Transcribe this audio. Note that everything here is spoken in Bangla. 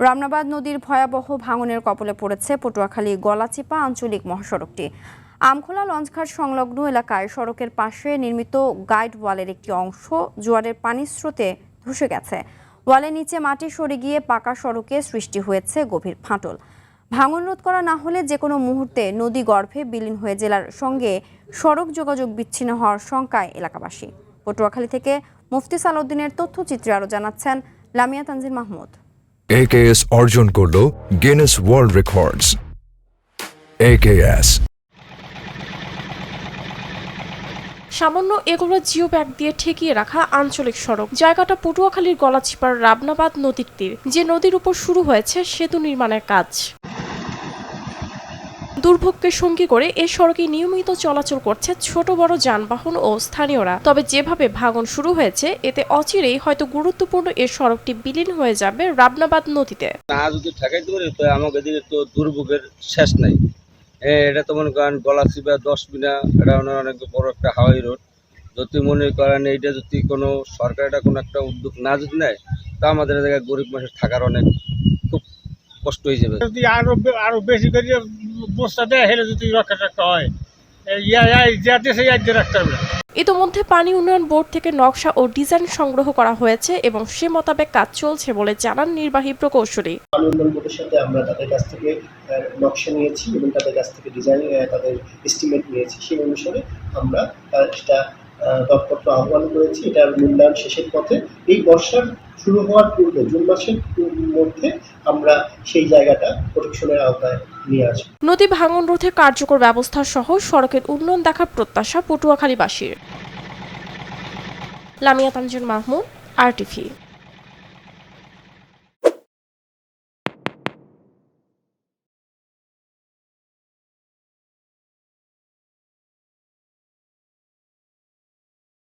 রামনাবাদ নদীর ভয়াবহ ভাঙনের কবলে পড়েছে পটুয়াখালী গলাচিপা আঞ্চলিক মহাসড়কটি। আমখোলা লঞ্চঘাট সংলগ্ন এলাকায় সড়কের পাশে নির্মিত গাইড ওয়ালের একটি অংশ জোয়ারের পানির স্রোতে ধসে গেছে। ওয়ালের নিচে মাটি সরে গিয়ে পাকা সড়কে সৃষ্টি হয়েছে গভীর ফাটল। ভাঙন রোধ করা না হলে যে কোনো মুহূর্তে নদী গর্ভে বিলীন হয়ে জেলার সঙ্গে সড়ক যোগাযোগ বিচ্ছিন্ন হওয়ার শঙ্কায় এলাকাবাসী। পটুয়াখালী থেকে মুফতি সালাউদ্দিনের তথ্যচিত্রে আরও জানাচ্ছেন লামিয়া তানজিল মাহমুদ। AKS অর্জন করলো গিনেস ওয়ার্ল্ড রেকর্ডস। AKS সামান্য এগোড়া জিও ব্যাগ দিয়ে ঠেকিয়ে রাখা আঞ্চলিক সড়ক। জায়গাটা পটুয়াখালীর গলাচিপার রামনাবাদ নদীর তীর, যে নদীর উপর শুরু হয়েছে সেতু নির্মাণের কাজ। দুর্ভোগকে সঙ্গী করে এ সড়কে নিয়মিত চলাচল করছে ছোট বড় যানবাহন ও স্থানীয়রা। তবে যেভাবে ভাঙন শুরু হয়েছে এতে অচিরেই হয়তো গুরুত্বপূর্ণ এ সড়কটি বিলীন হয়ে যাবে রামনাবাদ নদীতে। না যদি ঠেকাইতে পারি তো আমাকে দিকে তো দুর্ভোগের শেষ নাই। এটা তো মনে করেন গলাচিপা 10 বিনা, এটা অনেক বড় একটা হাওয়াই রোড। যদি মনে করেন এইটা যদি কোনো সরকার এটা কোনো একটা উদ্যোগ না যদি নেয় তা আমাদের জায়গায় গরিব মানুষের থাকার অনেক খুব কষ্ট হয়ে যাবে। যদি আরো বেশি করে বস্তা দেয় হেলে যদি রক্ষা হয় রাখতে হবে। ইতোমধ্যে পানি উন্নয়ন বোর্ড থেকে নকশা ও ডিজাইন সংগ্রহ করা হয়েছে এবং সে মোতাবেক কাজ চলছে বলে জানান নির্বাহী প্রকৌশলী। পানি উন্নয়ন বোর্ডের সাথে আমরা তাদের কাছ থেকে নকশা নিয়েছি এবং তাদের কাছ থেকে ডিজাইন তাদের এস্টিমেট নিয়েছি। সেই অনুসারে আমরা সেটা দরপত্র আহ্বান করেছি। এটার মূল্যায়ন শেষের পথে। এই বর্ষার শুরু হওয়ার পূর্বে জুন মাসের মধ্যে আমরা সেই জায়গাটা প্রোটেকশনের আওতায় নিয়ে আসব। নদী ভাঙন রোধে কার্যকর ব্যবস্থা সহ সড়কের উন্নয়ন দেখার প্রত্যাশা পটুয়াখালীবাসীর। লামিয়া তানজিল মাহমুদ, RTV।